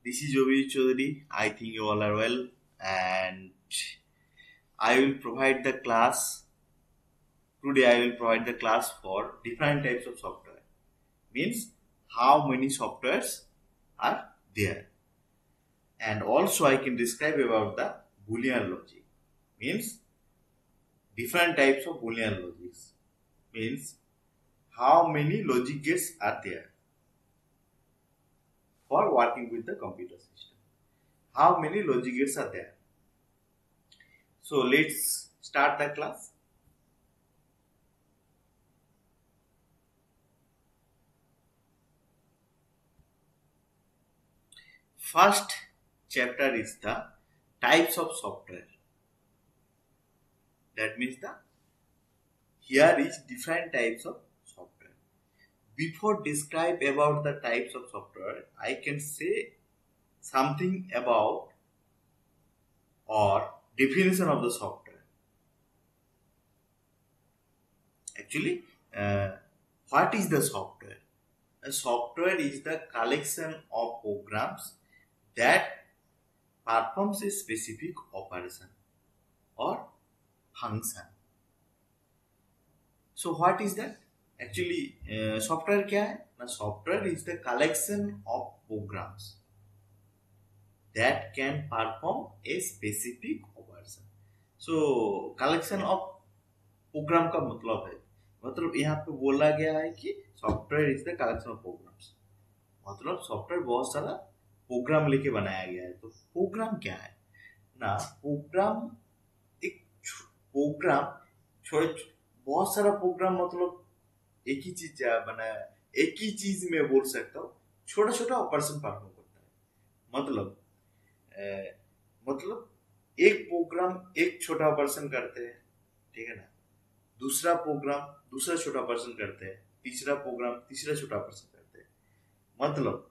This is Jovi Chaudhary. I think you all are well, and I will provide the class. Today, I will provide the class for different types of software. Means how many softwares are there, and also I can describe about the Boolean logic. Means different types of Boolean logics. Means how many logic gates are there for working with the computer system. How many logic gates are there? So let's start the class. First chapter is the types of software. That means here is different types of software. Before describe about the types of software, I can say something about or definition of the software. Actually, what is the software? A software is the collection of programs that performs a specific operation or function. So what is that? Actually, software क्या है? Now, software is the collection of programs that can perform a specific operation. So collection of program का मतलब है, मतलब यहाँ पे बोला गया है कि software is the collection of programs, मतलब सॉफ्टवेयर बहुत सारा प्रोग्राम लेके बनाया गया है. तो प्रोग्राम क्या है ना? प्रोग्राम एक प्रोग्राम छोटे बहुत सारा प्रोग्राम, मतलब एक ही चीज बनाया, एक ही चीज में बोल सकता हूँ, छोटा छोटा ऑपरेशन परफॉर्म करता है. मतलब एक प्रोग्राम एक छोटा ऑपरेशन करते हैं, ठीक है ना. दूसरा प्रोग्राम दूसरा छोटा ऑपरेशन करते हैं, तीसरा प्रोग्राम तीसरा छोटा ऑपरेशन करते हैं. मतलब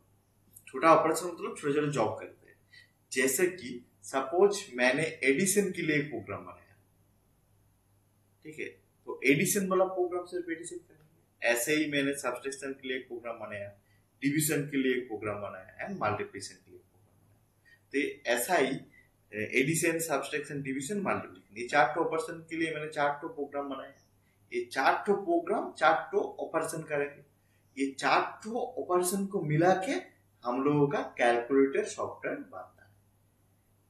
छोटा ऑपरेशन मतलब छोटे छोटे जॉब करते हैं. जैसे कि सपोज मैंने एडिशन के लिए एक प्रोग्राम बनाया, ठीक है, तो एडिशन वाला प्रोग्राम सिर्फ एडिशन करेंगे. ऐसे ही मैंने सब्सट्रैक्शन के लिए एक प्रोग्राम बनाया, डिवीजन के लिए एक प्रोग्राम बनाया एंड मल्टीप्लिकेशन के लिए एक प्रोग्राम बनाया. तो ऐसा ही एडिशन, सब्सट्रैक्शन, डिवीजन, मल्टीप्लिकेशन, ये चार ऑपरेशन के लिए मैंने चार प्रोग्राम बनाया. ये चार प्रोग्राम चार ऑपरेशन करेंगे. ये चार ऑपरेशन को मिला के हम लोगों का कैलकुलेटर सॉफ्टवेयर बनता है.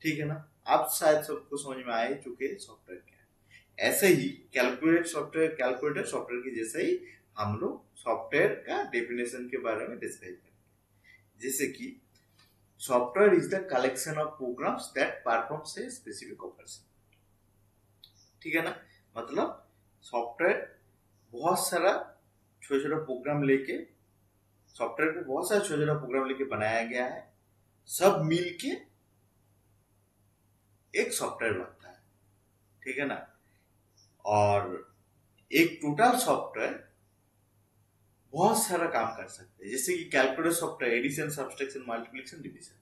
ठीक है ना. अब शायद सबको समझ में आ ही चुके सॉफ्टवेयर क्या है. ऐसे ही कैलकुलेटर सॉफ्टवेयर के जैसे ही हम लोग सॉफ्टवेयर का डेफिनेशन के बारे में डिस्कस करेंगे. जैसे कि software is the collection of programmes that performs a specific operation. ठीक है ना. मतलब सॉफ्टवेयर बहुत सारा छोटा छोटा प्रोग्राम लेके, सॉफ्टवेयर को बहुत सारा छोटा छोटा प्रोग्राम लेके बनाया गया है, सब मिलके एक सॉफ्टवेयर बनता है. ठीक है ना. और एक टोटल सॉफ्टवेयर बहुत सारा काम कर सकते हैं. जैसे कि calculator software, addition, subtraction, multiplication, division,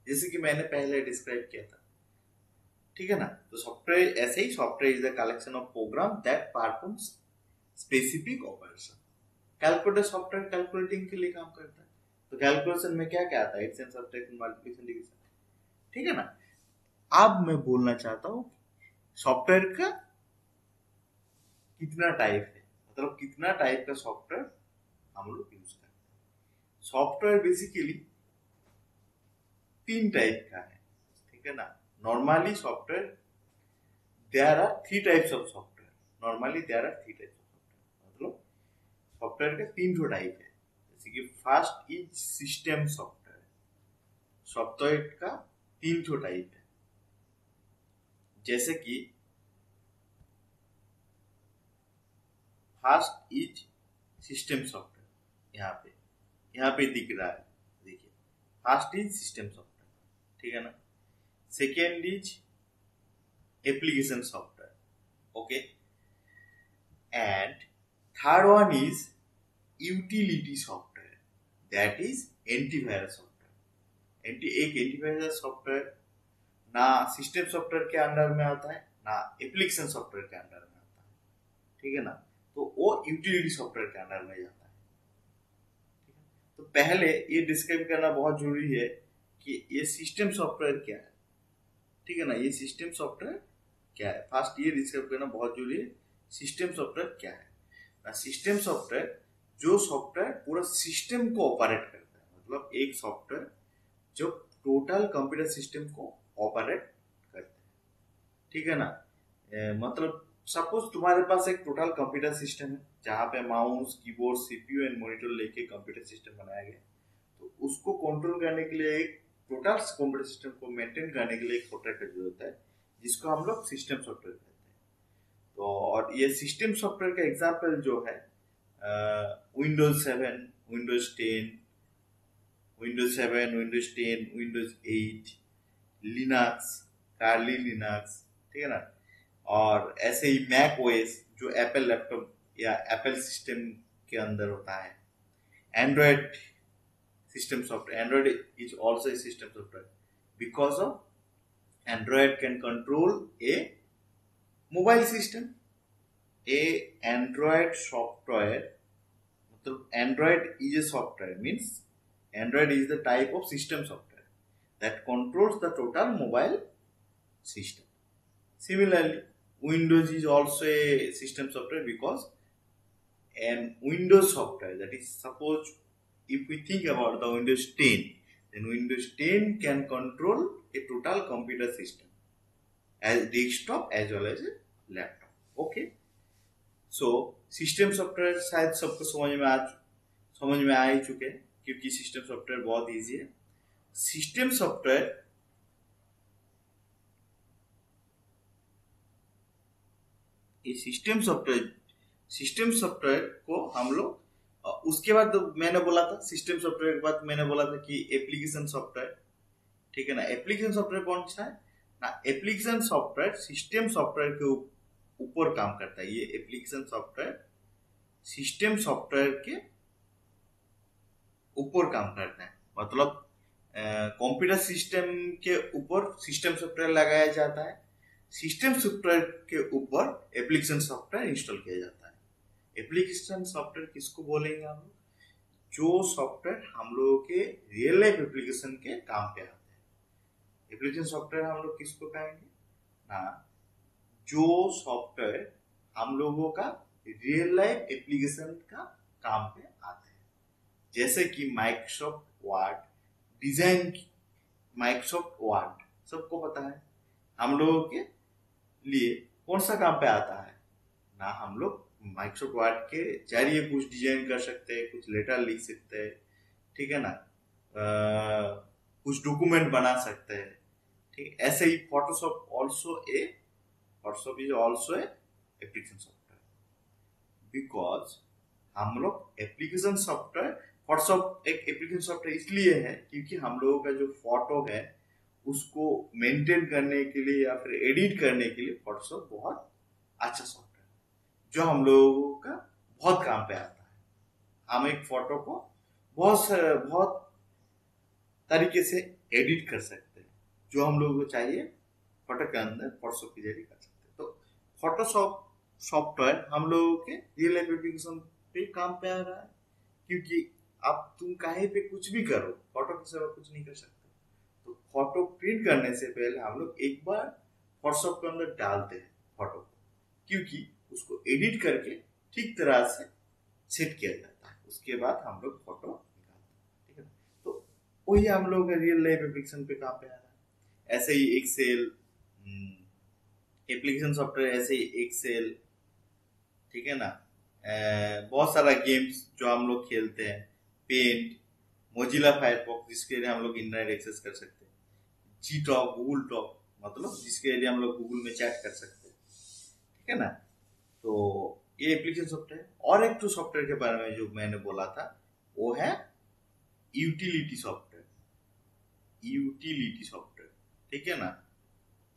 जैसे कि मैंने पहले डिस्क्राइब किया था. ठीक है ना. तो सॉफ्टवेयर ऐसे ही, software is the collection of program that performs specific operation. Calculator software calculating के लिए काम करता है. तो कैलकुलेशन में क्या क्या आता है? Addition, subtraction, multiplication, division. ठीक है ना. अब मैं बोलना चाहता हूँ सॉफ्टवेयर का कितना टाइप है, मतलब कितना टाइप का सॉफ्टवेयर हम लोग यूज करते हैं. सॉफ्टवेयर बेसिकली तीन टाइप का है. ठीक है ना. Normally software there are three types of software. Normally there are three types of software, मतलब सॉफ्टवेयर के तीन जो टाइप है. जैसे कि first is system software. Software का तीन जो टाइप है. जैसे कि फर्स्ट इज सिस्टम सॉफ्टवेयर. यहाँ पे दिख रहा है, देखिए, फर्स्ट इज सिस्टम सॉफ्टवेयर. ठीक है ना. Second is application software. Okay. And third one is utility software, that is antivirus software. एक एंटीवायरस सॉफ्टवेयर ना सिस्टम सॉफ्टवेयर के अंडर में आता है, ना एप्लीकेशन सॉफ्टवेयर के अंडर में आता है. ठीक है ना. तो वो यूटिलिटी सॉफ्टवेयर के अंदर में जाता है. तो पहले ये डिस्क्राइब करना बहुत जरूरी है कि ये सिस्टम सॉफ्टवेयर क्या है, ठीक है ना। ये सिस्टम सॉफ्टवेयर क्या है, फर्स्ट ये डिस्कस करना बहुत जरूरी है। सिस्टम सॉफ्टवेयर क्या है? सिस्टम सॉफ्टवेयर जो सॉफ्टवेयर पूरा सिस्टम को ऑपरेट करता है, मतलब एक सॉफ्टवेयर जो टोटल कंप्यूटर सिस्टम को ऑपरेट करता है, ठीक है ना। मतलब सपोज तुम्हारे पास एक टोटल कंप्यूटर सिस्टम है जहाँ पे mouse, keyboard, CPU and monitor लेके कंप्यूटर सिस्टम बनाया गया। तो उसको कंट्रोल करने के लिए, एक टोटल कंप्यूटर सिस्टम को मेंटेन करने के लिए एक सॉफ्टवेयर की जरूरत है, जिसको हम लोग सिस्टम सॉफ्टवेयर कहते हैं। तो और ये सिस्टम सॉफ्टवेयर का एग्जाम्पल जो है Windows 7, Windows 10, Windows 10, Windows 8, Linux, Kali Linux, ठीक है ना। और ऐसे ही मैक ओएस जो एप्पल लैपटॉप या एप्पल सिस्टम के अंदर होता है। Android system software. Android is also a system software because of Android can control a mobile system. A Android software, मतलब Android is a software, means Android is the type of system software that controls the total mobile system. Similarly, Windows is also a system software because an Windows software, that is, suppose if we think about the Windows 10, then Windows 10 can control a total computer system as desktop as well as a laptop. Okay, so system software शायद सबको समझ में आ ही चुके हैं, क्योंकि system software बहुत easy है। System software ये सिस्टम सॉफ्टवेयर को हम लोग उसके बाद मैंने बोला था, सिस्टम सॉफ्टवेयर के बाद मैंने बोला था कि एप्लीकेशन सॉफ्टवेयर, ठीक है ना। एप्लीकेशन सॉफ्टवेयर कौन सा है ना? एप्लीकेशन सॉफ्टवेयर सिस्टम सॉफ्टवेयर के ऊपर काम करता है। ये एप्लीकेशन सॉफ्टवेयर सिस्टम सॉफ्टवेयर के ऊपर काम करता है, मतलब कंप्यूटर सिस्टम के ऊपर सिस्टम सॉफ्टवेयर लगाया जाता है, सिस्टम सॉफ्टवेयर के ऊपर एप्लीकेशन सॉफ्टवेयर इंस्टॉल किया जाता है। एप्लीकेशन सॉफ्टवेयर किसको बोलेंगे हम लोग? जो सॉफ्टवेयर हम लोगों के रियल लाइफ एप्लीकेशन के काम पे आते हैं। एप्लीकेशन सॉफ्टवेयर हम लोग किसको कहेंगे ना? जो सॉफ्टवेयर हम लोगों का रियल लाइफ एप्लीकेशन का काम पे आते हैं, जैसे कि Microsoft word design. Microsoft word सबको पता है हम लोगों के लिए कौन सा काम पे आता है ना? हम लोग माइक्रोसॉफ्ट वर्ड के जरिए कुछ डिजाइन कर सकते हैं, कुछ लेटर लिख सकते हैं, ठीक है ना। कुछ डॉक्यूमेंट बना सकते हैं, ठीक। ऐसे ही Photoshop is also a application software, because हम लोग एप्लीकेशन सॉफ्टवेयर, फोटोशॉप एक एप्लीकेशन सॉफ्टवेयर इसलिए है क्योंकि हम लोगों का जो फोटो है उसको मेंटेन करने के लिए या फिर एडिट करने के लिए फोटोशॉप बहुत अच्छा सॉफ्टवेयर जो हम लोगों का बहुत काम पे आता है। हम एक फोटो को बहुत तरीके से एडिट कर सकते हैं, जो हम लोगों को चाहिए फोटो के अंदर फोटोशॉप के जरिए कर सकते हैं। तो फोटोशॉप सॉफ्टवेयर हम लोगों के रियल लाइफ एप्लीकेशन पे काम पे आ रहा है, क्योंकि अब तुम कहीं पे कुछ भी करो, फोटो के सिवा कुछ नहीं कर सकते। तो फोटो प्रिंट करने से पहले हम लोग एक बार फोटोशॉप के अंदर डालते हैं फोटो को, क्योंकि उसको एडिट करके ठीक तरह से सेट किया जाता है, उसके बाद हम लोग फोटो निकालते हैं, ठीक है। तो वही हम लोग का रियल लाइफ एप्लीकेशन पे काम पे आ रहा है। ऐसे ही एक्सेल एप्लीकेशन सॉफ्टवेयर, ऐसे ही एक्सेल, ठीक है ना। बहुत सारा गेम्स जो हम लोग खेलते हैं, पेंट, मोजिला फायरफॉक्स जिसके लिए हम लोग इंटरनेट एक्सेस कर सकते हैं, जी टॉक, गूगल टॉक, मतलब जिसके लिए हम लोग गूगल में चैट कर सकते हैं, ठीक है ना। तो ये एप्लीकेशन सॉफ्टवेयर। और एक तो सॉफ्टवेयर के बारे में जो मैंने बोला था वो है यूटिलिटी सॉफ्टवेयर। यूटिलिटी सॉफ्टवेयर, ठीक है ना।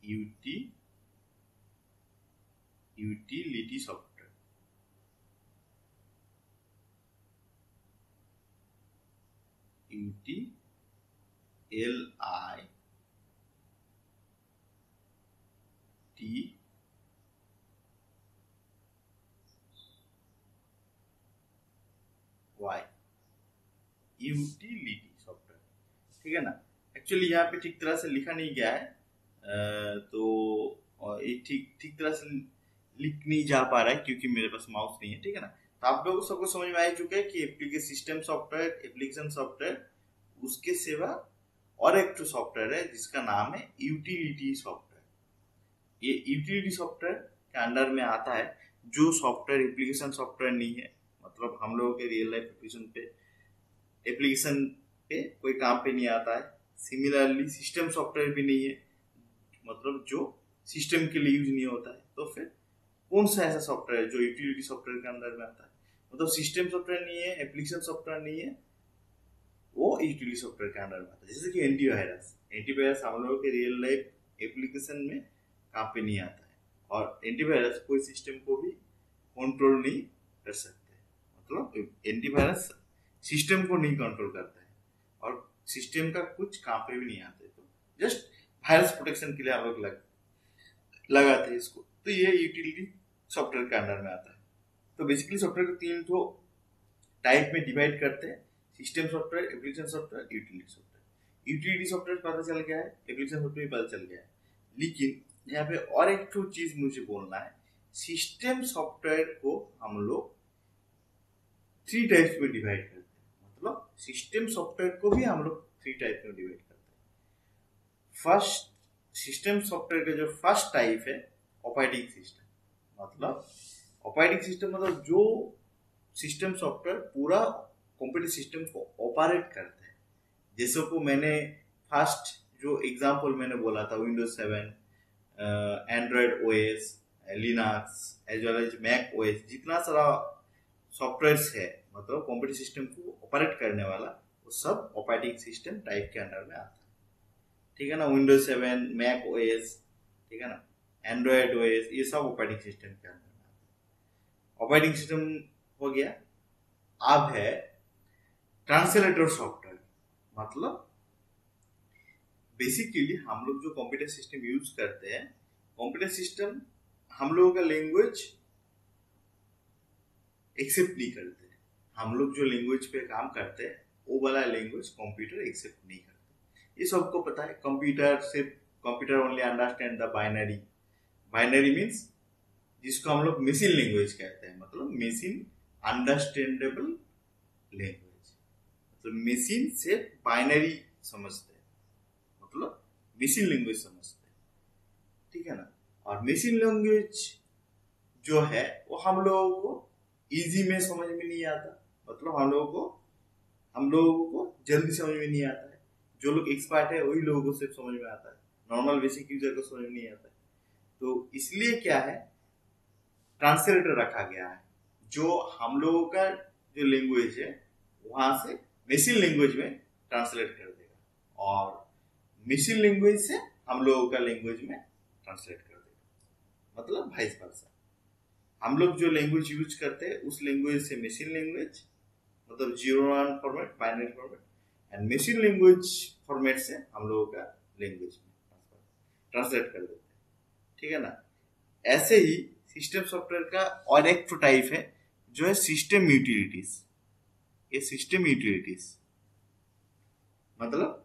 यूटिलिटी सॉफ्टवेयर, यूटिलिटी सॉफ्टवेयर, ठीक है ना। एक्चुअली यहाँ पे ठीक तरह से लिखा नहीं गया है, तो ये ठीक तरह से लिख नहीं जा पा रहा है क्योंकि मेरे पास माउस नहीं है, ठीक है ना। तो आप लोगों को सबको समझ में आ चुका है कि application system software, application software, उसके सिवा और एक तो सॉफ्टवेयर है जिसका नाम है यूटिलिटी सॉफ्टवेयर। ये यूटिलिटी सॉफ्टवेयर के अंडर में आता है जो सॉफ्टवेयर एप्लीकेशन सॉफ्टवेयर नहीं है, मतलब हम लोगों के रियल लाइफ एप्लीकेशन पे कोई काम पे नहीं आता है। सिमिलरली सिस्टम सॉफ्टवेयर भी नहीं है, मतलब जो सिस्टम के लिए यूज नहीं होता है। तो फिर कौन सा ऐसा सॉफ्टवेयर है जो यूटिलिटी सॉफ्टवेयर के अंदर में आता है, मतलब सिस्टम सॉफ्टवेयर नहीं है, एप्लीकेशन सॉफ्टवेयर नहीं है, वो यूटिलिटी सॉफ्टवेयर के अंडर में आता है। जैसे कि एंटीवायरस, एंटीवायरस हम लोगों के रियल लाइफ एप्लीकेशन में काम पे नहीं आता है, और एंटीवायरस कोई सिस्टम को भी कंट्रोल नहीं कर सकते, मतलब एंटीवायरस सिस्टम को नहीं कंट्रोल करता है और सिस्टम का कुछ काम पे भी नहीं आते, तो जस्ट वायरस प्रोटेक्शन के लिए हम लोग लगाते हैं इसको। तो ये यूटिलिटी सॉफ्टवेयर के अंडर में आता है। तो बेसिकली सॉफ्टवेयर को 3 तो टाइप में डिवाइड करते हैं, system software, application software, utility software. Utility software पता चल गया है, एप्लीकेशन सॉफ्टवेयर पता चल गया है, लेकिन यहाँ पे और एक तो चीज मुझे बोलना है। सिस्टम सॉफ्टवेयर को हम लोग 3 टाइप्स में डिवाइड करते हैं, मतलब सिस्टम सॉफ्टवेयर को भी हम लोग 3 टाइप में डिवाइड करते हैं। फर्स्ट, सिस्टम सॉफ्टवेयर का जो फर्स्ट टाइप है ऑपरेटिंग सिस्टम, मतलब ऑपरेटिंग सिस्टम मतलब जो सिस्टम सॉफ्टवेयर पूरा कंप्यूटर सिस्टम को ऑपरेट करते हैं। जैसे को मैंने फर्स्ट जो एग्जांपल मैंने बोला था, Windows 7, Android OS, Linux as well as Mac OS, जितना सारा सॉफ्टवेयर्स है मतलब कंप्यूटर सिस्टम को ऑपरेट करने वाला, वो सब ऑपरेटिंग सिस्टम टाइप के अंडर में आता है, ठीक है ना। विंडोज 7, मैक ओएस, ठीक है ना, एंड्रॉयड ओएस, ये सब ऑपरेटिंग सिस्टम के अंदर में आता है। ऑपरेटिंग सिस्टम हो गया। अब है ट्रांसलेटर सॉफ्टवेयर, मतलब बेसिकली हम लोग जो कंप्यूटर सिस्टम यूज करते हैं, कंप्यूटर सिस्टम हम लोगों का लैंग्वेज एक्सेप्ट नहीं करते हैं। हम लोग जो लैंग्वेज पे काम करते हैं वो वाला लैंग्वेज कंप्यूटर एक्सेप्ट नहीं करते। ये सबको पता है। Computer only understand the binary. Binary means जिसको हम लोग मशीन लैंग्वेज कहते हैं, मतलब मशीन अंडरस्टैंडेबल लैंग्वेज, मतलब मशीन से बाइनरी समझते हैं, मतलब मशीन लैंग्वेज समझते हैं, ठीक है ना। और मशीन लैंग्वेज जो है वो हम लोगों को इजी में समझ में नहीं आता, मतलब हम लोगों को जल्दी समझ में नहीं आता है। जो लोग एक्सपर्ट है वही लोगों को सिर्फ समझ में आता है, नॉर्मल बेसिक यूजर को समझ में नहीं आता है। तो इसलिए क्या है, ट्रांसलेटर रखा गया है जो हम लोगों का जो लैंग्वेज है वहां से मशीन लैंग्वेज में ट्रांसलेट कर देगा, और मशीन लैंग्वेज से हम लोगों का लैंग्वेज में ट्रांसलेट कर देगा, मतलब वाइस वर्सा। हम लोग जो लैंग्वेज यूज करते हैं उस लैंग्वेज से मशीन लैंग्वेज, मतलब 0-1 format, binary format, and machine language format से हम लोगों का लैंग्वेज में ट्रांसलेट कर देते हैं, ठीक है ना। ऐसे ही सिस्टम सॉफ्टवेयर का और एक तो टाइप है जो है सिस्टम यूटिलिटीज। ये सिस्टम यूटिलिटीज मतलब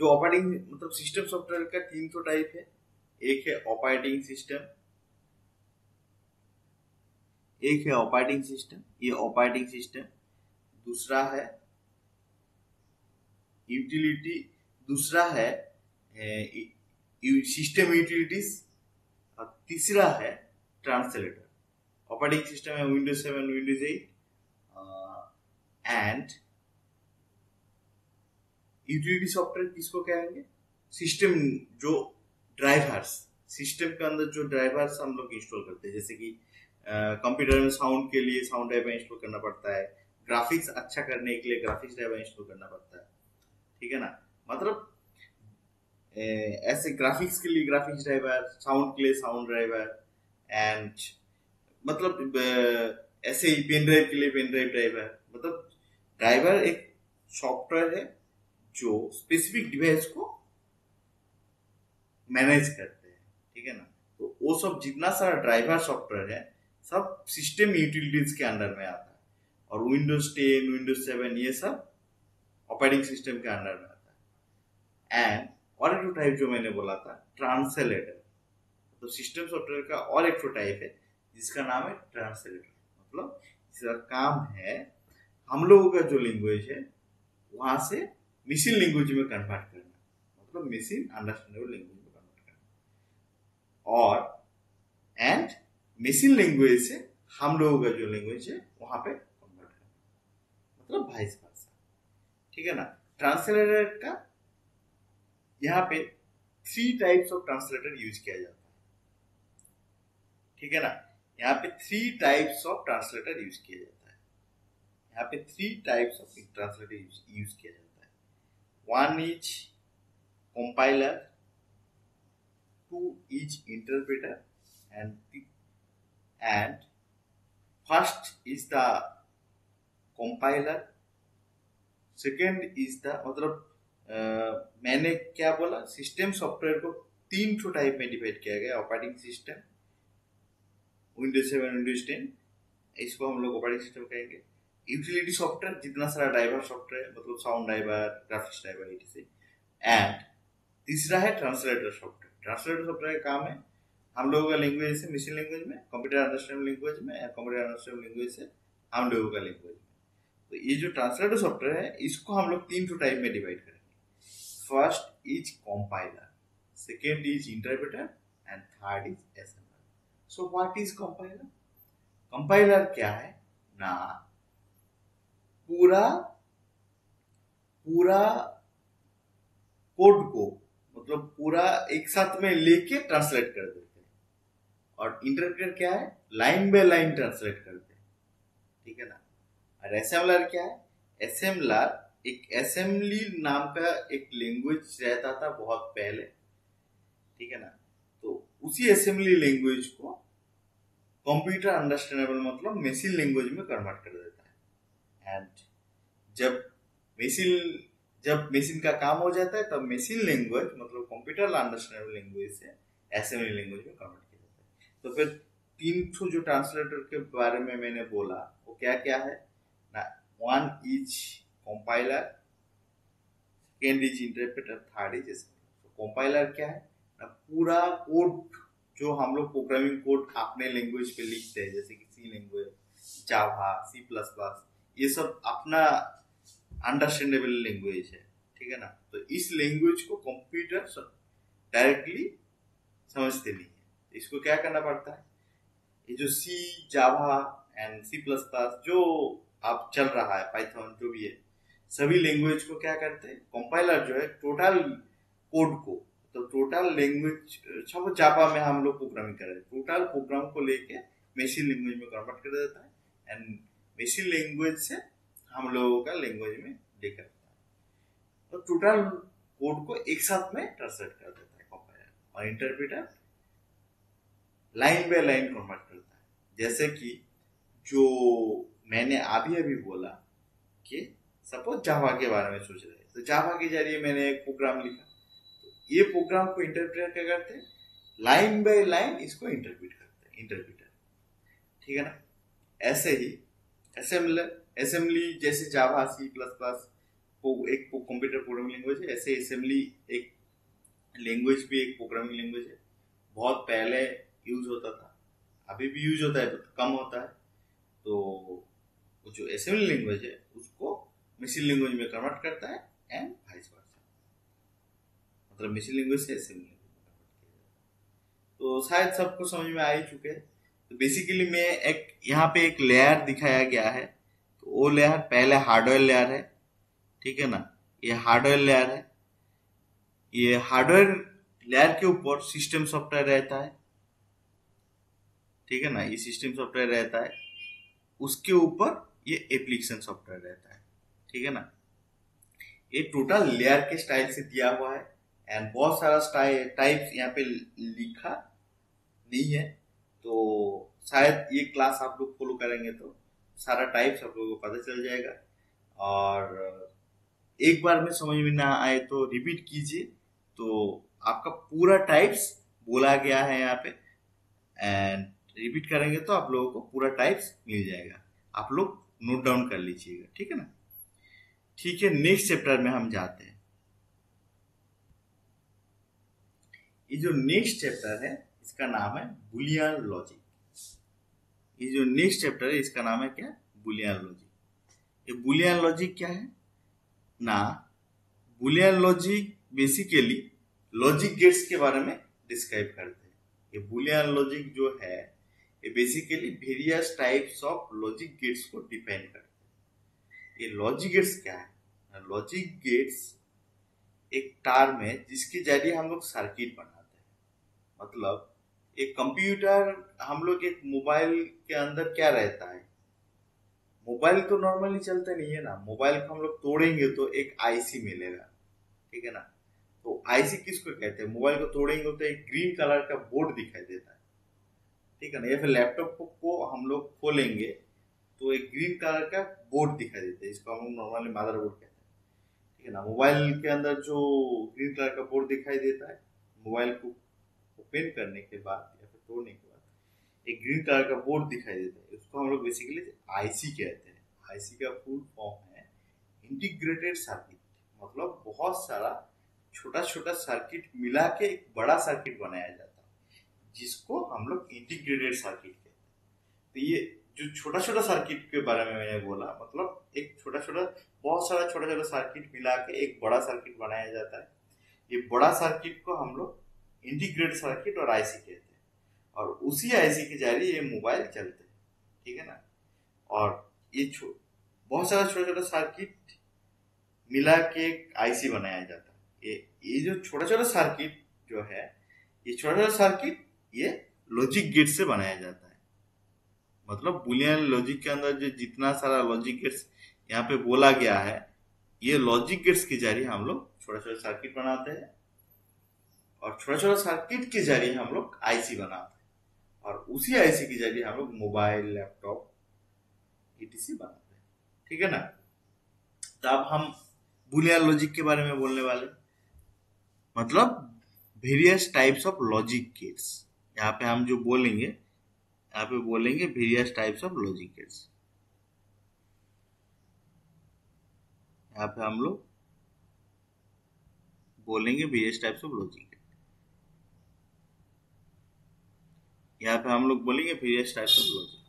जो ऑपरेटिंग, मतलब सिस्टम सॉफ्टवेयर का 3 तो टाइप है। एक है ऑपरेटिंग सिस्टम, एक है ऑपरेटिंग सिस्टम, ये ऑपरेटिंग सिस्टम। दूसरा है यूटिलिटी, दूसरा है सिस्टम यूटिलिटीज, और तीसरा है ट्रांसलेटर। ऑपरेटिंग सिस्टम है Windows 7, Windows 8, and utility software किसको कहेंगे, सिस्टम जो ड्राइवर्स, सिस्टम के अंदर जो ड्राइवर्स हम लोग इंस्टॉल करते हैं, जैसे कि कंप्यूटर में साउंड के लिए साउंड ड्राइवर इंस्टॉल करना पड़ता है, ग्राफिक्स अच्छा करने के लिए ग्राफिक्स ड्राइवर इंस्टॉल करना पड़ता है, ठीक है ना। मतलब ऐसे ग्राफिक्स के लिए ग्राफिक्स ड्राइवर, साउंड के लिए साउंड ड्राइवर, एंड मतलब ऐसे ही पेन ड्राइव के लिए पेन ड्राइव ड्राइवर। मतलब ड्राइवर एक सॉफ्टवेयर है जो स्पेसिफिक डिवाइस को मैनेज करते हैं, ठीक है ना। तो वो सब जितना सारा ड्राइवर सॉफ्टवेयर है सब सिस्टम यूटिलिटीज के अंडर में आता है, और विंडोज 10, विंडोज 7 ये सब ऑपरेटिंग सिस्टम के अंडर में आता है। एंड और एक टाइप जो मैंने बोला था ट्रांसलेटर, तो सिस्टम सॉफ्टवेयर का और एक टाइप है जिसका नाम है ट्रांसलेटर। मतलब इसका काम है हम लोगों का जो लैंग्वेज है वहां से मशीन लैंग्वेज में कन्वर्ट करना, मतलब मशीन अंडरस्टैंडेबल लैंग्वेज में कन्वर्ट करना, और एंड मशीन लैंग्वेज से हम लोगों का जो लैंग्वेज है वहां पे कन्वर्ट करना, मतलब वाइस वर्सा। ठीक है ना। ट्रांसलेटर का यहाँ पे 3 टाइप्स ऑफ ट्रांसलेटर यूज किया जाता है। ठीक है ना। यहाँ पे 3 टाइप्स ऑफ ट्रांसलेटर यूज किया जाता है। यहाँ पे 3 टाइप्स ऑफ ट्रांसलेटर यूज किया जाता है। One is compiler, two is interpreter, and first is the compiler, second is the, मतलब मैंने क्या बोला, सिस्टम सॉफ्टवेयर को 3 टाइप में डिवाइड किया गया। ऑपरेटिंग सिस्टम, विंडोज 7, विंडोज 10, इसको हम लोग ऑपरेटिंग सिस्टम कहेंगे। यूटिलिटी सॉफ्टवेयर, जितना सारा ड्राइवर सॉफ्टवेयर, मतलब sound driver, graphics driver, etc। And तीसरा है ट्रांसलेटर सॉफ्टवेयर। ट्रांसलेटर सॉफ्टवेयर का काम है हम लोगों का लैंग्वेज से मशीन लैंग्वेज में, कंप्यूटर अंडरस्टैंडेबल लैंग्वेज में, या कंप्यूटर अंडरस्टैंडेबल लैंग्वेज से हम लोगों का लैंग्वेज में। तो ये जो ट्रांसलेटर सॉफ्टवेयर है इसको हम लोग 3 टाइप में डिवाइड करेंगे। First is compiler, second is interpreter, and third is assembler. So what is compiler? Compiler क्या है ना, पूरा कोड को, मतलब पूरा एक साथ में लेके ट्रांसलेट कर देते हैं। और इंटरप्रेटर क्या है, लाइन बाय लाइन ट्रांसलेट करते हैं। ठीक है ना। और असेंबलर क्या है, असेंबलर एक असेंबली नाम का एक लैंग्वेज रहता था बहुत पहले। ठीक है ना। तो उसी असेंबली लैंग्वेज को कंप्यूटर अंडरस्टैंडेबल, मतलब मशीन लैंग्वेज में कन्वर्ट कर देता है। एंड जब मशीन का काम हो जाता है तब मशीन लैंग्वेज, मतलब कंप्यूटर अंडरस्टैंडेबल लैंग्वेज से असेंबली लैंग्वेज में कन्वर्ट किया जाता है। तो फिर 3 जो ट्रांसलेटर के बारे में मैंने बोला वो क्या क्या है ना, one is compiler, second is interpreter, third is assembler. तो कंपाइलर क्या है ना, पूरा कोड जो हम लोग प्रोग्रामिंग कोड अपने लैंग्वेज पे लिखते हैं, जैसे कि सी लैंग्वेज, जावा, C++, ये सब अपना अंडरस्टैंडेबल लैंग्वेज है। ठीक है ना। तो इस लैंग्वेज को कंप्यूटर डायरेक्टली समझते नहीं है। इसको क्या करना पड़ता है, ये जो सी, जावा एंड C++ जो अब चल रहा है, पाइथन जो भी है, सभी लैंग्वेज को क्या करते हैं, कंपाइलर जो है टोटल कोड को, तो टोटल लैंग्वेज, सब जावा में हम लोग प्रोग्रामिंग कर रहे हैं, टोटल प्रोग्राम को लेके मशीन लैंग्वेज में कन्वर्ट कर देता है एंड मशीन लैंग्वेज से हम लोगों का लैंग्वेज में लेकर आता है। तो टोटल कोड को एक साथ में ट्रांसलेट कर देता है कंपाइलर। और interpreter line by line convert करता है। जैसे कि जो मैंने अभी बोला कि सपोज जावा के बारे में सोच रहे हैं, तो जावा के जरिए मैंने एक प्रोग्राम लिखा, तो ये प्रोग्राम को इंटरप्रेटर क्या करते हैं, लाइन बाय लाइन इसको इंटरप्रेट करते हैं, इंटरप्रेटर। ठीक है ना। ऐसे ही असेंबली जैसे जावा, C++ एक कंप्यूटर प्रोग्रामिंग लैंग्वेज है, ऐसे असेंबली एक लैंग्वेज भी एक प्रोग्रामिंग लैंग्वेज है। बहुत पहले यूज होता था, अभी भी यूज होता है तो कम होता है। तो जो असेंबली लैंग्वेज है उसको मशीन लैंग्वेज में कन्वर्ट करता है एंड वाइस वर्सा, मतलब मशीन लैंग्वेज से असेंबली लैंग्वेज में कन्वर्ट किया जाता है। तो शायद सबको समझ में आ ही चुके हैं। तो बेसिकली मैं एक यहाँ पे एक लेयर दिखाया गया है, तो वो लेयर पहले हार्डवेयर लेयर है। ठीक है ना। ये हार्डवेयर लेयर है, ये हार्डवेयर लेयर के ऊपर सिस्टम सॉफ्टवेयर रहता है। ठीक है ना। ये सिस्टम सॉफ्टवेयर रहता है, उसके ऊपर ये एप्लीकेशन सॉफ्टवेयर रहता है। ठीक है ना। ये टोटल लेयर के स्टाइल से दिया हुआ है एंड बहुत सारा टाइप्स यहाँ पे लिखा नहीं है। तो शायद ये क्लास आप लोग फॉलो करेंगे तो सारा टाइप्स आप लोगों को पता चल जाएगा। और एक बार में समझ में ना आए तो रिपीट कीजिए, तो आपका पूरा टाइप्स बोला गया है यहाँ पे, एंड रिपीट करेंगे तो आप लोगों को पूरा टाइप्स मिल जाएगा। आप लोग नोट डाउन कर लीजिएगा। ठीक है ना। ठीक है, नेक्स्ट चैप्टर में हम जाते हैं। ये जो नेक्स्ट चैप्टर है इसका नाम है बुलियन लॉजिक। ये जो नेक्स्ट चैप्टर है इसका नाम है क्या? Boolean logic. ये बुलियन लॉजिक क्या है ना? Boolean logic basically logic gates के बारे में डिस्क्राइब करते हैं। ये बुलियन लॉजिक जो है ये basically various types of logic gets को डिफाइन करते हैं। ये लॉजिक गेट्स क्या है? लॉजिक गेट्स एक टर्म है जिसके जरिए हम लोग सर्किट बनाते हैं। मतलब एक कंप्यूटर, हम लोग एक मोबाइल के अंदर क्या रहता है? मोबाइल तो नॉर्मली चलता नहीं है ना। मोबाइल को हम लोग तोड़ेंगे तो एक आईसी मिलेगा, ठीक है ना। तो आईसी किसको कहते हैं? मोबाइल को तोड़ेंगे तो एक ग्रीन कलर का बोर्ड दिखाई देता है, ठीक है ना। या फिर लैपटॉप को हम लोग खोलेंगे तो एक ग्रीन कलर का बोर्ड दिखाई देता है, इसको हम लोग नॉर्मली मदरबोर्ड कहते हैं, ठीक है ना। मोबाइल के अंदर जो ग्रीन कलर का बोर्ड दिखाई देता है, मोबाइल को ओपन करने के बाद या फिर तोड़ने के बाद एक ग्रीन कलर का बोर्ड दिखाई देता है, उसको हम लोग बेसिकली आईसी कहते हैं। आईसी का फुल फॉर्म है इंटीग्रेटेड सर्किट। मतलब बहुत सारा छोटा छोटा सर्किट मिला के एक बड़ा सर्किट बनाया जाता है, जिसको हम लोग इंटीग्रेटेड सर्किट कहते हैं। तो ये जो छोटा छोटा सर्किट के बारे में मैंने बोला, मतलब एक छोटा छोटा, बहुत सारा छोटा छोटा सर्किट मिला के एक बड़ा सर्किट बनाया जाता है। ये बड़ा सर्किट को हम लोग इंटीग्रेटेड सर्किट और आईसी कहते हैं, और उसी आईसी के जरिए ये मोबाइल चलते हैं, ठीक है ना। और ये बहुत सारा छोटा छोटा सर्किट मिला के एक आईसी बनाया जाता है। ये जो छोटा छोटा सर्किट जो है, ये छोटा छोटा सर्किट ये लॉजिक गेट से बनाया जाता है। मतलब बुलियन लॉजिक के अंदर जो जितना सारा लॉजिक गेट्स यहाँ पे बोला गया है, ये लॉजिक गेट्स के जरिए हम लोग छोटा छोटा सर्किट बनाते हैं, और छोटा छोटा सर्किट के जरिए हम लोग आईसी बनाते हैं, और उसी आईसी के जरिए हम लोग मोबाइल, लैपटॉप ईटीसी बनाते हैं, ठीक है ना। तो अब हम बुलियन लॉजिक के बारे में बोलने वाले, मतलब various types of logic gates. यहाँ पे हम जो बोलेंगे, यहाँ पे बोलेंगे various types of logic gates. यहाँ पे हम लोग बोलेंगे various types of logic gate. यहाँ पे हम लोग बोलेंगे वेरियस टाइप्स ऑफ लॉजिक,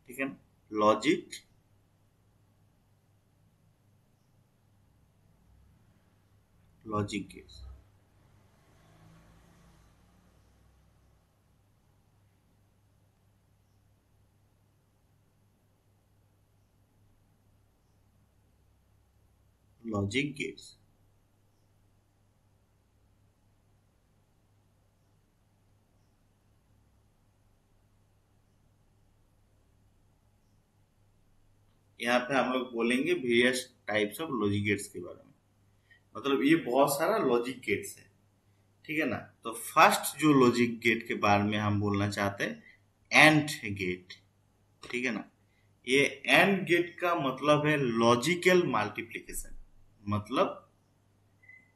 ठीक है ना। Logic logic gates. Logic gates यहाँ पे हम लोग बोलेंगे various types of logic gets के बारे में। मतलब ये बहुत सारा लॉजिक गेट्स है, ठीक है ना। तो फर्स्ट जो लॉजिक गेट के बारे में हम बोलना चाहते हैं, एंड गेट, ठीक है ना। ये एंड गेट का मतलब है लॉजिकल मल्टीप्लिकेशन। मतलब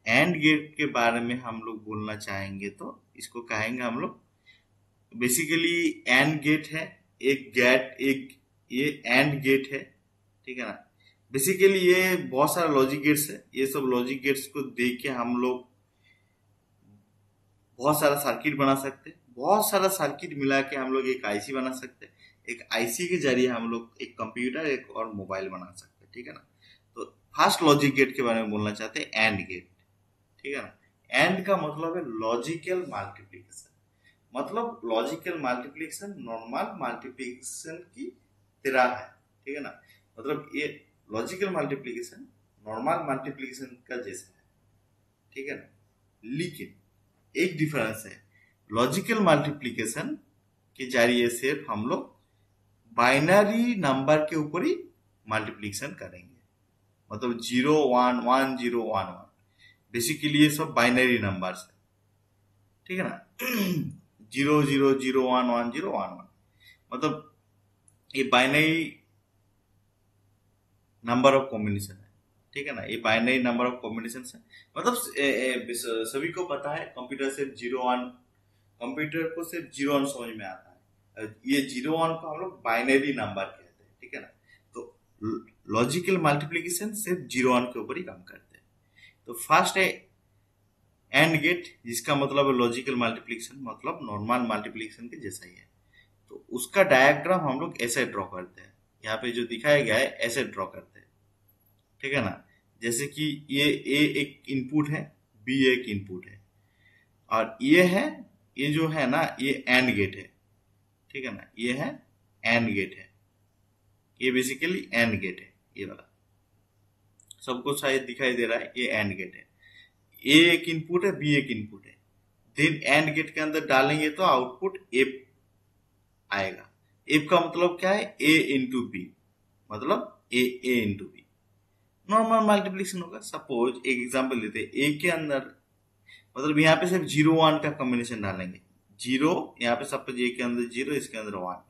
एंड गेट के बारे में हम लोग बोलना चाहेंगे तो इसको कहेंगे हम लोग, बेसिकली एंड गेट है एक ये एंड गेट है, ठीक है ना। बेसिकली ये बहुत सारा लॉजिक गेट्स है। ये सब लॉजिक गेट्स को देख के हम लोग बहुत सारा सर्किट बना सकते हैं। बहुत सारा सर्किट मिला के हम लोग एक आईसी बना सकते हैं। एक आईसी के जरिए हम लोग एक कंप्यूटर, एक और मोबाइल बना सकते हैं, ठीक है ना। तो फर्स्ट लॉजिक गेट के बारे में बोलना चाहते हैं, एंड गेट, ठीक है ना। एंड का मतलब है लॉजिकल मल्टीप्लिकेशन। मतलब लॉजिकल मल्टीप्लिकेशन नॉर्मल मल्टीप्लिकेशन की तरह है, ठीक है ना। मतलब ये लॉजिकल मल्टीप्लिकेशन नॉर्मल मल्टीप्लिकेशन का जैसा है, ठीक है ना। लेकिन एक डिफरेंस है, लॉजिकल मल्टीप्लिकेशन के जरिए सिर्फ हम लोग बाइनरी नंबर के ऊपर ही मल्टीप्लिकेशन करेंगे। मतलब 0 1 1 0 1 1, बेसिकली ये सब बाइनरी नंबर्स है, ठीक है ना। 0 0 0 1 1 0 1 1, मतलब ये बाइनरी नंबर ऑफ कॉम्बिनेशन है, ठीक है ना। ये बाइनरी नंबर ऑफ कॉम्बिनेशन है। मतलब सभी को पता है कंप्यूटर सिर्फ 0 1, कंप्यूटर को सिर्फ 0 1 समझ में आता है। ये 0 1 को हम लोग बाइनरी नंबर कहते हैं, ठीक है ना। तो लॉजिकल मल्टीप्लिकेशन सिर्फ 0 1 के ऊपर ही काम करते हैं। तो फर्स्ट है एंड गेट, जिसका मतलब है लॉजिकल मल्टीप्लिकेशन, मतलब नॉर्मल मल्टीप्लिकेशन के जैसा ही है। तो उसका डायग्राम हम लोग ऐसे ड्रॉ करते हैं, यहाँ पे जो दिखाया गया है ऐसे ड्रॉ करते हैं, ठीक है ना। जैसे कि ये ए एक इनपुट है, बी एक इनपुट है, और ये जो है ना ये एंड गेट है, ठीक है ना, ये है एंड गेट है, ये बेसिकली एंड गेट है, ये वाला सबको शायद दिखाई दे रहा है, ये एंड गेट है। ए एक इनपुट है, बी एक इनपुट है, देन एंड गेट के अंदर डालेंगे तो आउटपुट एफ आएगा। एफ का मतलब क्या है, ए इंटू बी, मतलब ए इंटू बी, नॉर्मल मल्टीप्लिकेशन होगा। सपोज एक एग्जांपल लेते हैं, ए के अंदर मतलब यहाँ पे सिर्फ 0 1 का कॉम्बिनेशन डालेंगे, 0 यहाँ पे सपोज ए के अंदर 0, इसके अंदर 1,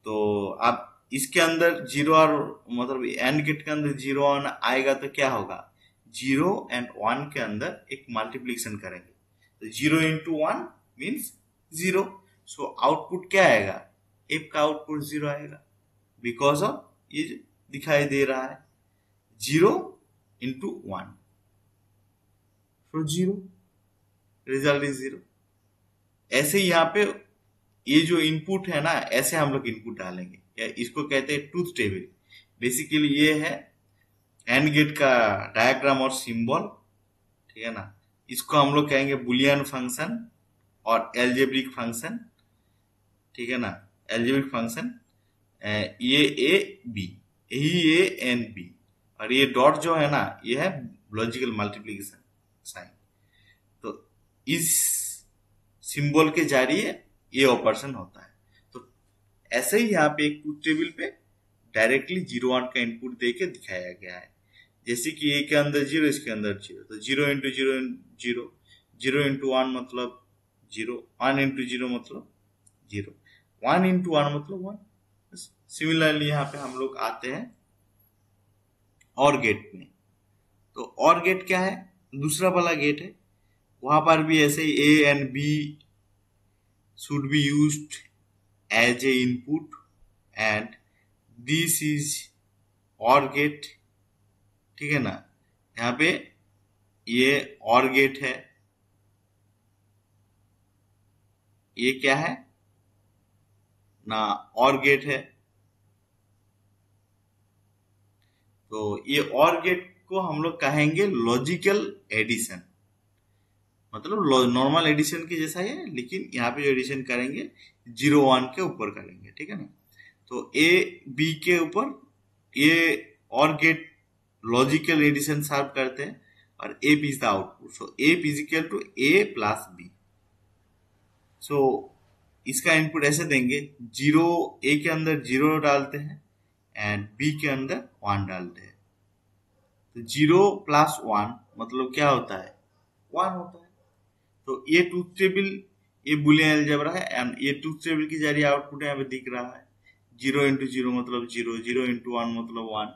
तो आप इसके अंदर 0 और मतलब एंड गेट के अंदर 0 1 आएगा तो क्या होगा, 0 एंड 1 के अंदर एक मल्टीप्लिकेशन करेंगे, तो 0 इंटू 1 मीन्स 0, सो आउटपुट क्या आएगा, एफ का आउटपुट 0 आएगा, बिकॉज ऑफ ये जो दिखाई दे रहा है 0 इंटू 1, सो 0, रिजल्ट इज 0। ऐसे ही यहाँ पे ये जो इनपुट है ना, ऐसे हम लोग इनपुट डालेंगे, या इसको कहते हैं ट्रूथ टेबल। बेसिकली ये है एंड गेट का डायग्राम और सिंबल, ठीक है ना। इसको हम लोग कहेंगे बुलियन फंक्शन और एल्जेब्रिक फंक्शन, ठीक है ना, एल्जेब्रिक फंक्शन। ये ए बी, यही ए एंड बी, और ये डॉट जो है ना ये है लॉजिकल मल्टीप्लिकेशन साइन। तो इस सिंबल के जरिए ये ऑपरेशन होता है। तो ऐसे ही यहाँ पे एक ट्रूथ टेबल पे डायरेक्टली 0 1 का इनपुट दे के दिखाया गया है, जैसे कि ए के अंदर 0, इसके अंदर 0, तो 0 इंटू 0 0, 0 इंटू 1 मतलब 0, 1 इंटू 0 मतलब 0, 1 इंटू 1 मतलब 1। सिमिलरली यहाँ पे हम लोग आते हैं और गेट में, तो और गेट क्या है, दूसरा वाला गेट है, वहां पर भी ऐसे ही A and B should be used as a input and this is OR gate, ठीक है ना। यहाँ पे ये OR gate है, ये क्या है ना, OR gate है। तो ये OR gate को हम लोग कहेंगे लॉजिकल एडिशन, मतलब नॉर्मल एडिशन के जैसा है, लेकिन यहाँ पे जो एडिशन करेंगे 0 1 के ऊपर करेंगे, ठीक है ना। तो ए बी के ऊपर ये और गेट लॉजिकल एडिशन सर्व करते हैं, और A is the output, so A is equal to A plus B. सो इसका इनपुट ऐसे देंगे, 0 ए के अंदर 0 डालते हैं एंड बी के अंदर 1 डालते हैं, तो 0 प्लस 1 मतलब क्या होता है, 1 होता है। तो ये ट्रूथ टेबल, ये बुलियन अलजेब्रा है, एंड ये ट्रूथ टेबल के जरिए आउटपुट यहाँ पे दिख रहा है, 0 इंटू 0 मतलब 0, 0 इंटू 1 मतलब 1,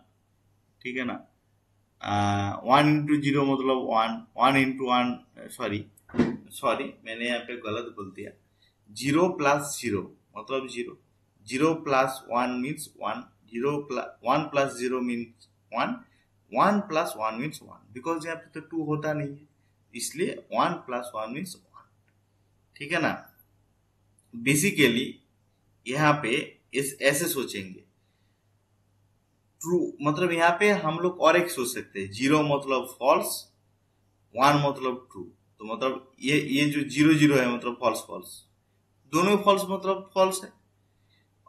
ठीक है ना। 1 इंटू 0 मतलब 1, 1 इंटू 1 सॉरी मैंने यहाँ पे गलत बोल दिया, 0 प्लस 0 मतलब 0, 0 plus 1 means 1, 1 plus 0 means 1, 1 plus 1 means 1, because यहाँ पे तो 2 होता नहीं है, इसलिए 1 प्लस 1 मीन्स 1, ठीक है ना। बेसिकली यहाँ पे ऐसे सोचेंगे, ट्रू मतलब यहाँ पे हम लोग और एक सोच सकते हैं, 0 मतलब फॉल्स, 1 मतलब ट्रू, तो मतलब ये जो 0 0 है मतलब फॉल्स फॉल्स, दोनों फॉल्स मतलब फॉल्स है।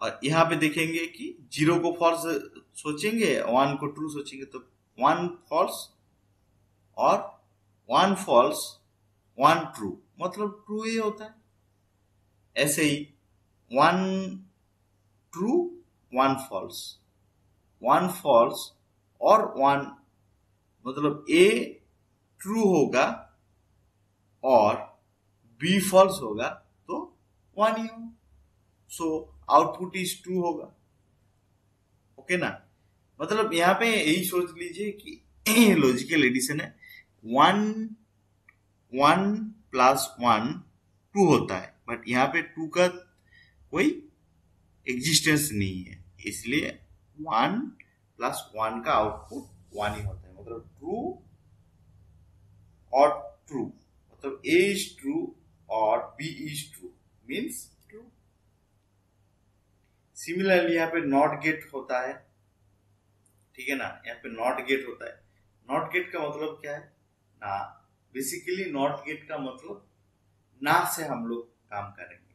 और यहाँ पे देखेंगे कि 0 को फॉल्स सोचेंगे, 1 को ट्रू सोचेंगे, तो 1 फॉल्स और 1 फॉल्स 1 ट्रू मतलब ट्रू ही होता है। ऐसे ही 1 ट्रू 1 फॉल्स, 1 फॉल्स और 1 मतलब ए ट्रू होगा और बी फॉल्स होगा तो 1 ही होगा, सो आउटपुट इज ट्रू होगा, ओके ना। मतलब यहाँ पे यही सोच लीजिए कि लॉजिकल एडिशन है, 1 प्लस 1 2 होता है, बट यहाँ पे 2 का कोई एग्जिस्टेंस नहीं है, इसलिए 1 प्लस 1 का आउटपुट 1 ही होता है, मतलब ट्रू और ट्रू, मतलब A is true और B is true means true. Similarly यहाँ पे नॉट गेट होता है, ठीक है ना, यहाँ पे नॉट गेट होता है. नॉट गेट का मतलब क्या है? ना. बेसिकली नॉट गेट का मतलब ना से हम लोग काम करेंगे,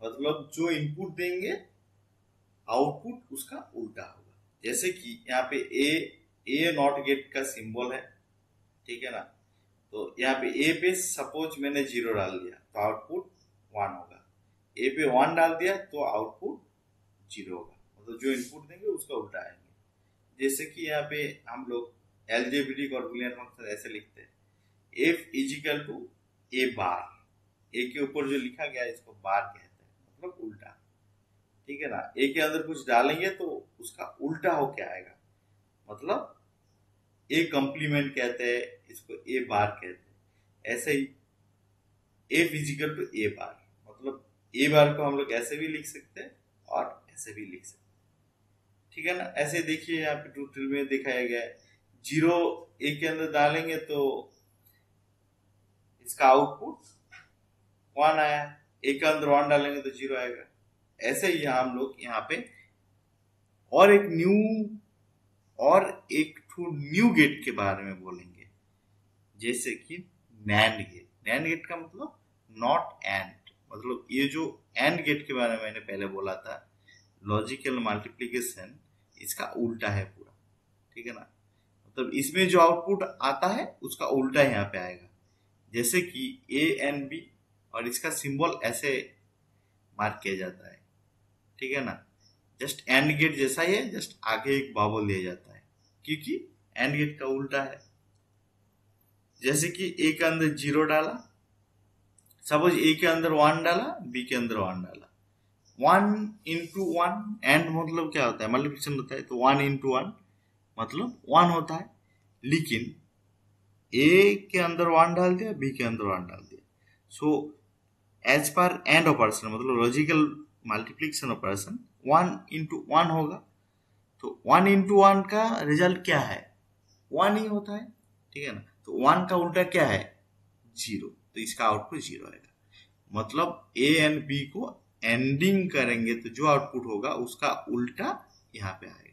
मतलब जो इनपुट देंगे आउटपुट उसका उल्टा होगा. जैसे कि यहाँ पे ए नॉट गेट का सिंबल है, ठीक है ना. तो यहाँ पे ए पे सपोज मैंने 0 डाल दिया तो आउटपुट 1 होगा. ए पे 1 डाल दिया तो आउटपुट 0 होगा, मतलब जो इनपुट देंगे उसका उल्टा आएंगे. जैसे कि यहाँ पे हम लोग एलजेब्रिक और बुलियन फंक्शन ऐसे लिखते हैं, एफ इज इक्वल टू ए बार. ए के ऊपर जो लिखा गया है इसको बार कहते हैं, मतलब उल्टा, ठीक है ना. ए के अंदर कुछ डालेंगे तो उसका उल्टा होके आएगा, मतलब ए कॉम्प्लीमेंट कहते हैं इसको, ए बार कहते हैं. ऐसे ही ए फिजिकल टू ए बार, मतलब ए बार को हम लोग ऐसे भी लिख सकते हैं और ऐसे भी लिख सकते हैं, ठीक है ना. ऐसे देखिए यहाँ पे ट्रूथ टेबल में दिखाया गया है, 0 ए के अंदर डालेंगे तो इसका आउटपुट 1 आया, ए के अंदर 1 डालेंगे तो 0 आएगा. ऐसे ही हम लोग यहाँ पे और एक न्यू गेट के बारे में बोलेंगे, जैसे कि नैंड गेट. नैंड गेट का मतलब नॉट एंड, मतलब ये जो एंड गेट के बारे में मैंने पहले बोला था, लॉजिकल मल्टीप्लिकेशन, इसका उल्टा है पूरा, ठीक है ना. मतलब इसमें जो आउटपुट आता है उसका उल्टा यहाँ पे आएगा. जैसे कि ए एंड बी, और इसका सिंबल ऐसे मार्क किया जाता है, ठीक है ना. जस्ट एंड गेट जैसा ही है, जस्ट आगे एक बबल दिया जाता है क्योंकि एंड गेट का उल्टा है. जैसे कि ए के अंदर 0 डाला, सपोज ए के अंदर 1 डाला, बी के अंदर 1 डाला, 1 into 1, एंड मतलब क्या होता है? मल्टीप्लिकेशन होता है, तो 1 into 1 मतलब 1 होता है. लेकिन ए के अंदर 1 डाल दिया, बी के अंदर 1 डाल दिया, so as per and operation, मतलब लॉजिकल मल्टीप्लिकेशन ऑपरेशन 1 into 1 होगा. तो 1 into 1 का रिजल्ट क्या है? 1 ही होता है, ठीक है ना. तो 1 का उल्टा क्या है? 0, तो इसका आउटपुट 0 आएगा. मतलब ए एंड बी को एंडिंग करेंगे तो जो आउटपुट होगा उसका उल्टा यहाँ पे आएगा.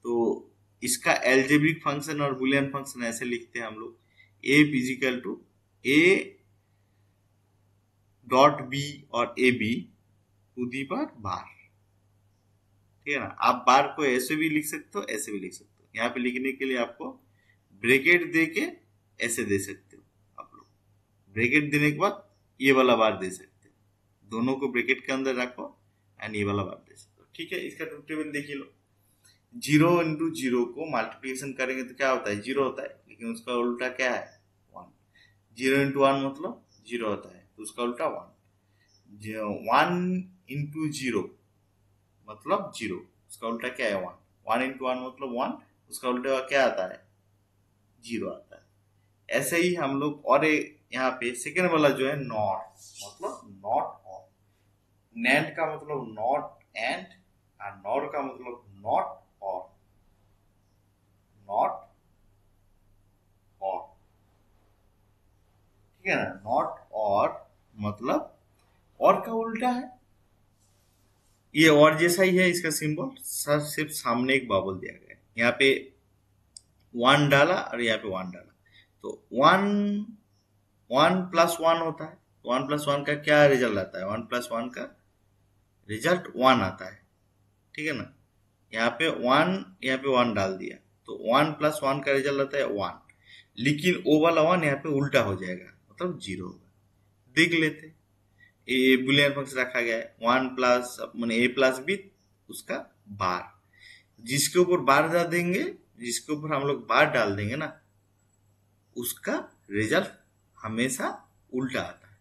तो इसका एल्जेब्रिक फंक्शन और बुलियन फंक्शन ऐसे लिखते हैं हम लोग, A physical to A dot B और A B to the power bar, ठीक है ना. आप बार को ऐसे भी लिख सकते हो, ऐसे भी लिख सकते हो. यहाँ पे लिखने के लिए आपको ब्रैकेट दे के ऐसे दे सकते हो. आप लोग ब्रैकेट देने के बाद ये वाला बार दे सकते हो, दोनों को ब्रैकेट के अंदर रखो एंड ये वाला बार दे सकते हो, ठीक है. इसका ट्रूथ टेबल देख लो. 0 into 0 को मल्टीप्लिकेशन करेंगे तो क्या होता है? 0 होता है, लेकिन उसका उल्टा क्या है? 1. 0 into 1 मतलब 0 होता है, तो उसका उल्टा 1. 1 into 0 मतलब 0, उसका उल्टा क्या है? 1. 1 into 1 मतलब 1, उसका उल्टा क्या आता है? 0 आता है. ऐसे ही हम लोग और यहाँ पे सेकेंड वाला जो है नॉट, मतलब नॉट और. नैंड का मतलब नॉट एंड, और नॉट का मतलब नॉट और. नॉट और, ठीक है ना. नॉट और मतलब और का उल्टा है. ये और जैसा ही है इसका सिंबल, सर सिर्फ सामने एक बबल दिया गया है. यहाँ पे 1 डाला और यहाँ पे 1 डाला, तो 1 plus 1 होता है. 1 plus 1 का क्या रिजल्ट आता है? 1 plus 1 का रिजल्ट 1 आता है, ठीक है ना. यहाँ पे 1, यहाँ पे 1 डाल दिया, तो 1 plus 1 का रिजल्ट आता है 1, लेकिन वो वाला 1 यहाँ पे उल्टा हो जाएगा, मतलब 0 होगा. देख लेते, ये बुलियन फंक्शन रखा गया है, 1 प्लस मैंने ए प्लस बी, उसका बार, जिसके ऊपर बार डाल देंगे, जिसके ऊपर हम लोग बार डाल देंगे ना, उसका रिजल्ट हमेशा उल्टा आता है,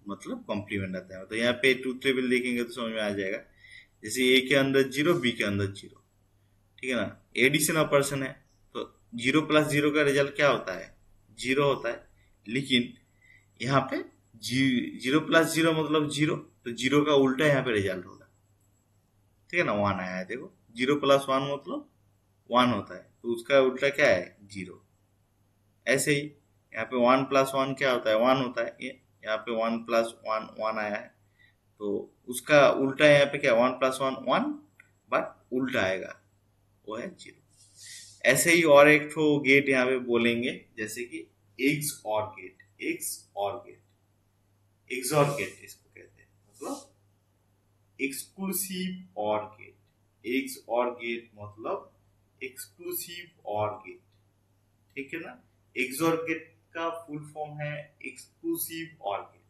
मतलब कॉम्प्लीमेंट आता है. तो यहाँ पे ट्रूथ टेबल देखेंगे तो समझ में आ जाएगा. जैसे ए के अंदर 0, बी के अंदर 0, ठीक है ना. एडिशन ऑपरेशन है, तो 0 plus 0 का रिजल्ट क्या होता है? 0 होता है, लेकिन यहाँ पे 0 plus 0 मतलब 0, तो 0 का उल्टा यहाँ पे रिजल्ट होगा, ठीक है ना. 1 आया है, देखो 0 plus 1 मतलब 1 होता है, तो उसका उल्टा क्या है? 0. ऐसे ही यहाँ पे 1+1 क्या होता है, 1 होता है। ये यहाँ पे 1+1 1 आया है, तो उसका उल्टा यहाँ पे क्या, 1+1 1, बट उल्टा आएगा, वो है 0। ऐसे ही और एक तो गेट यहाँ पे बोलेंगे, जैसे कि एग्स और गेट, एग्स और गेट, एक्सॉर गेट इसको कहते हैं, मतलब एक्सक्लूसिव और गेट। एग्स और गेट मतलब एक्सक्लूसिव और गेट, ठीक है ना। एक्सॉर गेट का फुल फॉर्म है एक्सक्लूसिव और गेट,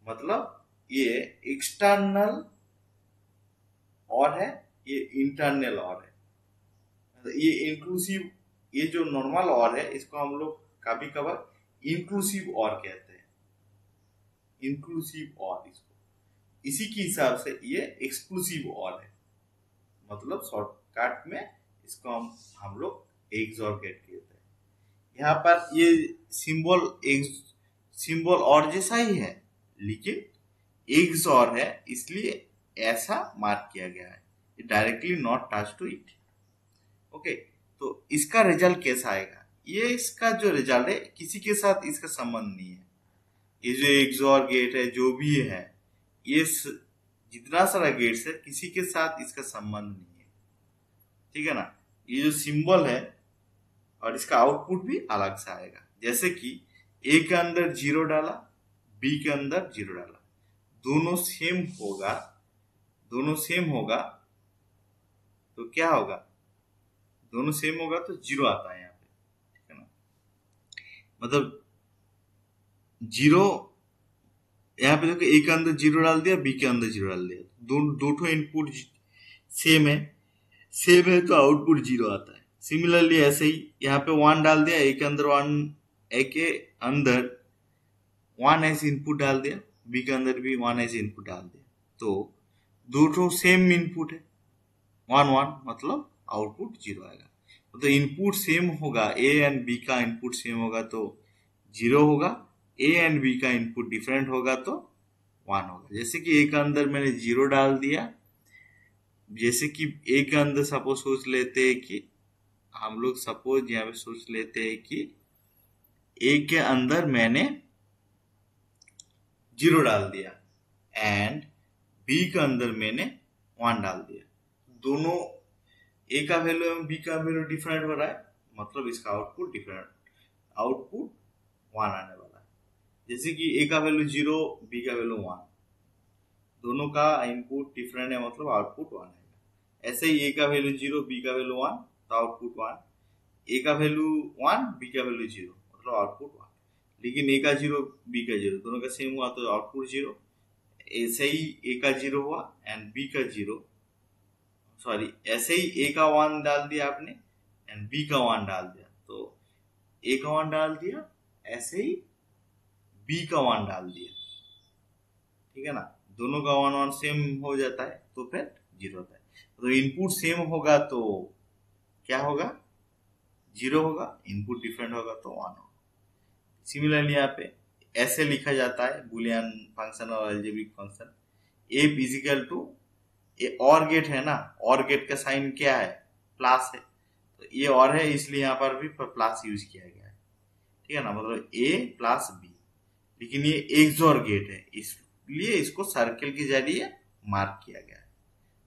मतलब ये एक्सटर्नल और है, ये इंटरनल और है। ये इंक्लूसिव, ये जो नॉर्मल और है इसको हम लोग कभी कभार इंक्लूसिव और कहते हैं, इंक्लूसिव और। इसको इसी के हिसाब से ये एक्सक्लूसिव और है, मतलब शॉर्टकट में इसको हम लोग एक्सॉर गेट कहते हैं। यहाँ पर ये सिंबल और जैसा ही है, लेकिन एक्सॉर है इसलिए ऐसा मार्क किया गया है, directly not touch to it. Okay, तो इसका रिजल्ट कैसा आएगा, ये इसका जो रिजल्ट है किसी के साथ इसका संबंध नहीं है। ये जो एक्सॉर गेट है जो भी है, ये जितना सारा गेट्स है किसी के साथ इसका संबंध नहीं है, ठीक है ना। ये जो सिंबल है और इसका आउटपुट भी अलग से आएगा, जैसे कि ए के अंदर 0 डाला, बी के अंदर 0 डाला, दोनों सेम होगा, दोनों सेम होगा तो क्या होगा, दोनों सेम होगा तो 0 आता है यहाँ पे, ठीक है ना। मतलब 0, यहाँ पे देखो ए के अंदर 0 डाल दिया, बी के अंदर 0 डाल दिया, दो इनपुट सेम है तो आउटपुट 0 आता है। सिमिलरली ऐसे ही यहाँ पे 1 डाल दिया, ए के अंदर 1, ए के अंदर 1 ऐसे इनपुट डाल दिया, बी के अंदर भी 1 ऐसे इनपुट डाल दिया, तो दो सेम इनपुट है, 1 1, मतलब आउटपुट 0 आएगा। तो इनपुट सेम होगा, ए एंड बी का इनपुट सेम होगा तो 0 होगा, ए एंड बी का इनपुट डिफरेंट होगा तो 1 होगा। जैसे कि ए के अंदर मैंने 0 डाल दिया, जैसे कि ए के अंदर सपोज सोच लेते हैं कि हम लोग सपोज यहाँ पे सोच लेते हैं कि ए के अंदर मैंने 0 डाल दिया एंड बी के अंदर मैंने 1 डाल दिया, दोनों ए का वैल्यू एवं बी का वैल्यू डिफरेंट हो रहा है, मतलब इसका आउटपुट डिफरेंट, आउटपुट 1 आने वाला है। जैसे कि ए का वैल्यू 0, बी का वैल्यू 1, दोनों का इनपुट डिफरेंट है, मतलब आउटपुट 1 आएगा। ऐसे ही ए का वैल्यू 0, बी का वैल्यू 1, तो आउटपुट 1, ए का वैल्यू 1, बी का वैल्यू 0, मतलब आउटपुट 1। लेकिन ए का 0, बी का 0, दोनों का सेम हुआ तो आउटपुट 0। ऐसे ही ए का 0 हुआ एंड बी का 0, सॉरी ऐसे ही ए का 1 डाल दिया आपने एंड बी का 1 डाल दिया, तो ए का 1 डाल दिया, ऐसे ही बी का 1 डाल दिया, ठीक है ना। दोनों का 1 1 सेम हो जाता है तो फिर 0 होता है। तो इनपुट सेम होगा तो क्या होगा, 0 होगा, इनपुट डिफरेंट होगा तो 1 होगा। सिमिलरली यहाँ पे ऐसे लिखा जाता है बुलियन फंक्शन और algebraic function, A equal to, ये और गेट है ना, और गेट का साइन क्या है, प्लस है, तो ये और है इसलिए यहाँ पर भी प्लस यूज किया गया है, ठीक है ना, मतलब ए प्लस बी। लेकिन ये एक्सॉर गेट है इसलिए इसको सर्कल के जरिए मार्क किया गया है।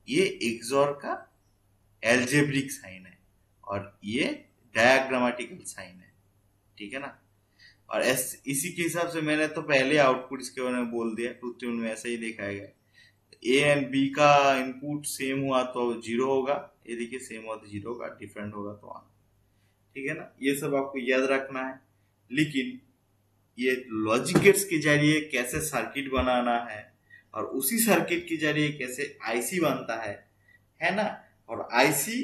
ये एक्सॉर का एल्जेब्रिक साइन है और ये डायग्रामेटिकल साइन है, ठीक है ना। और इसी के हिसाब से मैंने तो पहले आउटपुट इसके बारे में बोल दिया, ट्रूथ टेबल में ऐसा ही देखा गया, ए एंड बी का इनपुट सेम हुआ तो 0 होगा, ये देखिए सेम हुआ तो 0 होगा, डिफरेंट होगा तो 1, ठीक है ना। ये सब आपको याद रखना है। लेकिन ये लॉजिक गेट्स के जरिए कैसे सर्किट बनाना है और उसी सर्किट के जरिए कैसे आईसी बनता है ना, और आईसी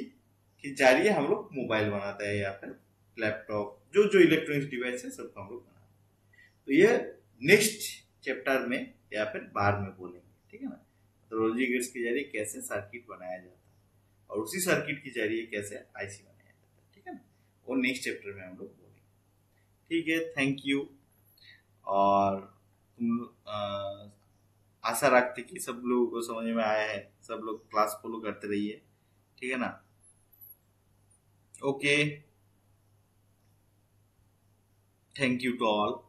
के जरिए हम लोग मोबाइल बनाते हैं या फिर लैपटॉप, जो इलेक्ट्रॉनिक्स डिवाइस है सबको हम लोग बनाते हैं। तो ये नेक्स्ट चैप्टर में या फिर बाद में बोलेंगे, ठीक है ना। तो लॉजिक गेट्स के जरिए कैसे सर्किट बनाया जाता है और उसी सर्किट के जरिए कैसे आईसी बनाया जाता है, ठीक है ना, वो नेक्स्ट चैप्टर में हम लोग बोलेंगे, ठीक है। Thank you. और तुम आशा रखते कि सब लोगों को समझ में आया है, सब लोग क्लास फॉलो करते रहिए, ठीक है ना। Okay, Thank you to all.